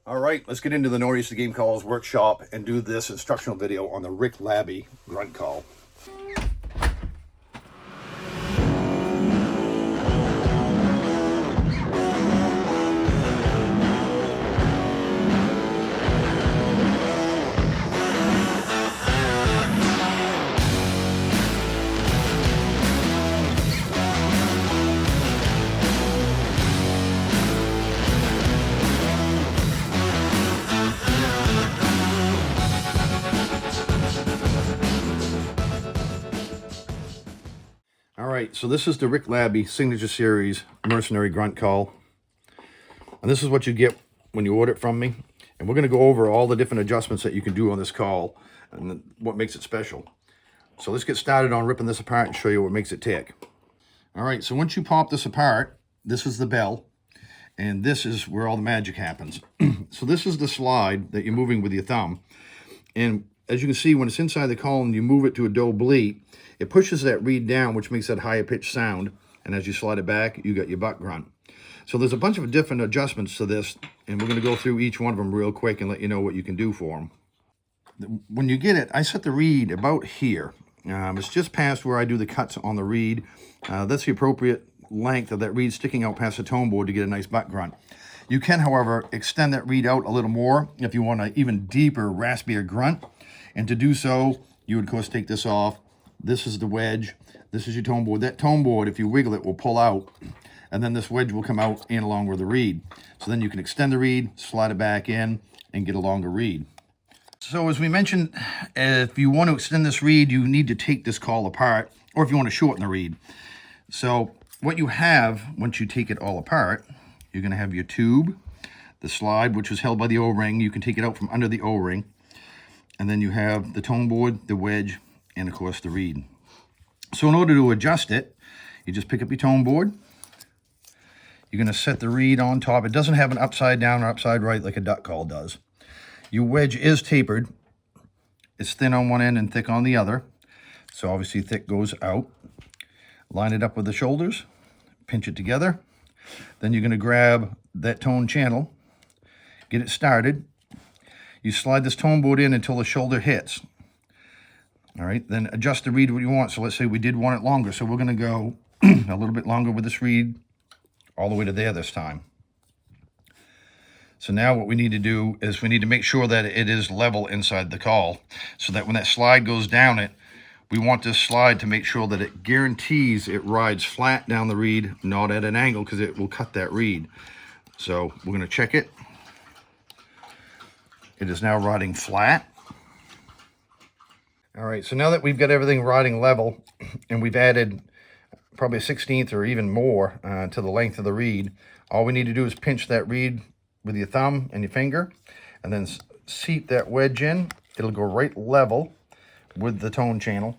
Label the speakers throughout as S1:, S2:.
S1: All right, let's get into the No Use the Game Calls workshop and do this instructional video on the Rick Labbe grunt call. All right, so this is the Rick Labbe Signature Series mercenary grunt call. And this is what you get when you order it from me. And we're going to go over all the different adjustments that you can do on this call and what makes it special. So let's get started on ripping this apart and show you what makes it tick. All right, so once you pop this apart, this is the bell. And this is where all the magic happens. So this is the slide that you're moving with your thumb. And as you can see, when it's inside the call and you move it to a do bleat, it pushes that reed down, which makes that higher pitched sound. And as you slide it back, you got your butt grunt. So there's a bunch of different adjustments to this, and we're going to go through each one of them real quick and let you know what you can do for them. When you get it, I set the reed about here. It's just past where I do the cuts on the reed. That's the appropriate length of that reed sticking out past the tone board to get a nice butt grunt. You can, however, extend that reed out a little more if you want an even deeper, raspier grunt. And to do so, you would, of course, take this off. This is the wedge. This is your tone board. That tone board, if you wiggle it, will pull out. And then this wedge will come out and along with the reed. So then you can extend the reed, slide it back in, and get a longer reed. So as we mentioned, if you want to extend this reed, you need to take this call apart, or if you want to shorten the reed. So what you have, once you take it all apart, you're going to have your tube, the slide, which is held by the O-ring. You can take it out from under the O-ring. And then you have the tone board, the wedge, and of course the reed. So in order to adjust it, you just pick up your tone board. You're going to set the reed on top. It doesn't have an upside down or upside right like a duck call does. Your wedge is tapered. It's thin on one end and thick on the other. So obviously thick goes out. Line it up with the shoulders. Pinch it together. Then you're going to grab that tone channel. Get it started. You slide this tone board in until the shoulder hits. All right, then adjust the reed what you want. So let's say we did want it longer. So we're going to go a little bit longer with this reed all the way to there this time. So now what we need to do is we need to make sure that it is level inside the call so that when that slide goes down it, we want this slide to make sure that it guarantees it rides flat down the reed, not at an angle, because it will cut that reed. So we're going to check it. It is now riding flat. All right, so now that we've got everything riding level and we've added probably a 1/16 or even more to the length of the reed, all we need to do is pinch that reed with your thumb and your finger and then seat that wedge in. It'll go right level with the tone channel.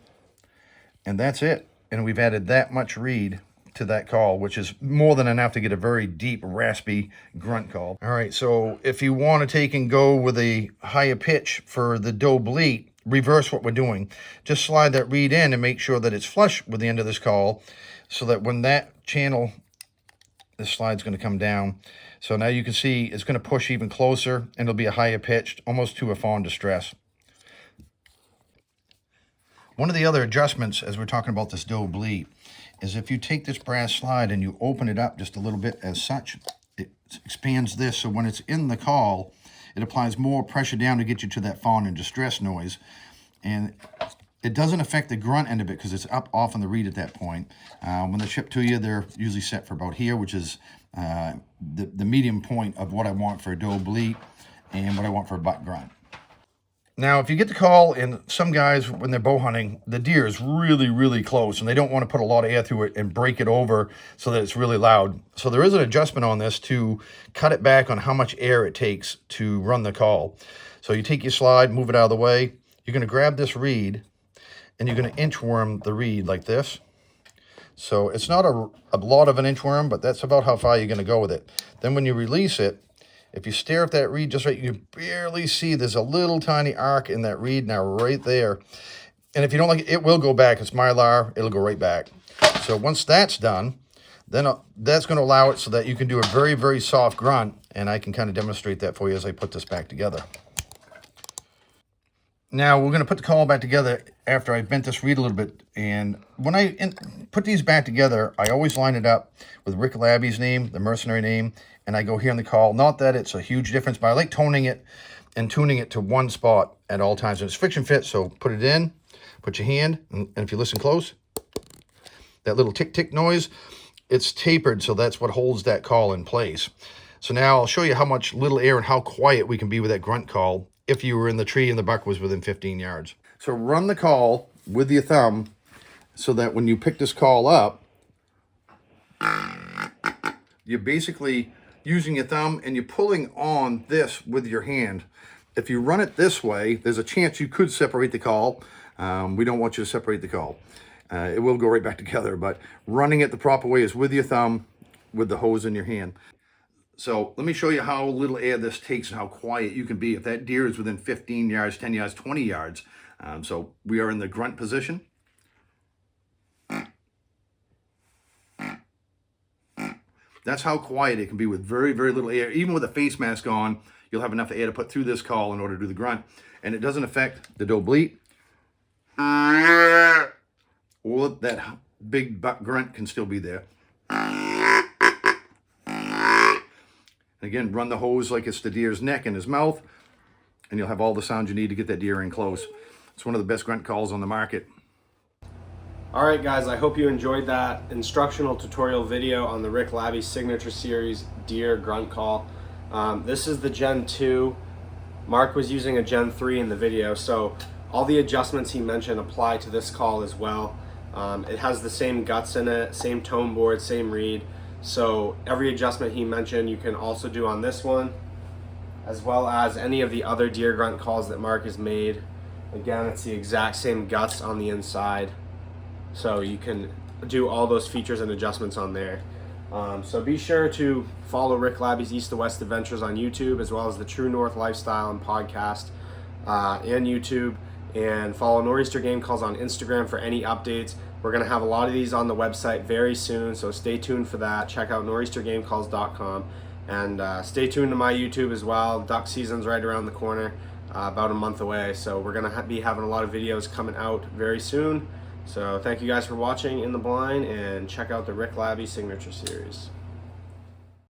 S1: And that's it. And we've added that much reed to that call, which is more than enough to get a very deep, raspy grunt call. All right, so if you want to take and go with a higher pitch for the do bleat, reverse what we're doing. Just slide that reed in and make sure that it's flush with the end of this call so that when that channel, this slide's going to come down. So now you can see it's going to push even closer and it'll be a higher pitched, almost to a fawn distress. One of the other adjustments as we're talking about this do bleat is if you take this brass slide and you open it up just a little bit as such, it expands this. So when it's in the call, it applies more pressure down to get you to that fawn and distress noise. And it doesn't affect the grunt end of it because it's up off on the reed at that point. When they're shipped to you, they're usually set for about here, which is the medium point of what I want for a do bleat and what I want for a butt grunt. Now, if you get the call, and some guys, when they're bow hunting, the deer is really, really close, and they don't want to put a lot of air through it and break it over so that it's really loud. So there is an adjustment on this to cut it back on how much air it takes to run the call. So you take your slide, move it out of the way. You're going to grab this reed, and you're going to inchworm the reed like this. So it's not a lot of an inchworm, but that's about how far you're going to go with it. Then when you release it, if you stare at that reed just right, you can barely see there's a little tiny arc in that reed now right there. And if you don't like it, it will go back. It's mylar. It'll go right back. So once that's done, Then that's going to allow it so that you can do a very, very soft grunt, and I can kind of demonstrate that for you as I put this back together. Now we're going to put the call back together after I bent this reed a little bit, and when I put these back together, I always line it up with Rick Labbe's name, the mercenary name, and I go here on the call. Not that it's a huge difference, but I like toning it and tuning it to one spot at all times. And it's friction fit, so put it in, put your hand, and if you listen close, that little tick-tick noise, it's tapered, so that's what holds that call in place. So now I'll show you how much little air and how quiet we can be with that grunt call if you were in the tree and the buck was within 15 yards. So run the call with your thumb so that when you pick this call up, you're basically using your thumb and you're pulling on this with your hand. If you run it this way, there's a chance you could separate the call. We don't want you to separate the call. It will go right back together, but running it the proper way is with your thumb, with the hose in your hand. So let me show you how little air this takes and how quiet you can be if that deer is within 15 yards, 10 yards, 20 yards. So we are in the grunt position. That's how quiet it can be with very, very little air. Even with a face mask on, you'll have enough air to put through this call in order to do the grunt. And it doesn't affect the doe bleat. Or that big buck grunt can still be there. Again, run the hose like it's the deer's neck and his mouth, and you'll have all the sound you need to get that deer in close. It's one of the best grunt calls on the market.
S2: All right, guys, I hope you enjoyed that instructional tutorial video on the Rick Labbe Signature Series deer grunt call. This is the Gen 2. Mark was using a Gen 3 in the video, so all the adjustments he mentioned apply to this call as well. It has the same guts in it, same tone board, same reed. So every adjustment he mentioned you can also do on this one, as well as any of the other deer grunt calls that Mark has made. Again, it's the exact same guts on the inside. So you can do all those features and adjustments on there. So be sure to follow Rick Labbe's East to West Adventures on YouTube, as well as the True North Lifestyle and podcast and YouTube. And follow Nor'easter Game Calls on Instagram for any updates. We're going to have a lot of these on the website very soon, so stay tuned for that. Check out nor'eastergamecalls.com, and stay tuned to my YouTube as well. Duck season's right around the corner, about a month away, so we're going to be having a lot of videos coming out very soon. So thank you guys for watching In the Blind, and check out the Rick Labbe Signature Series.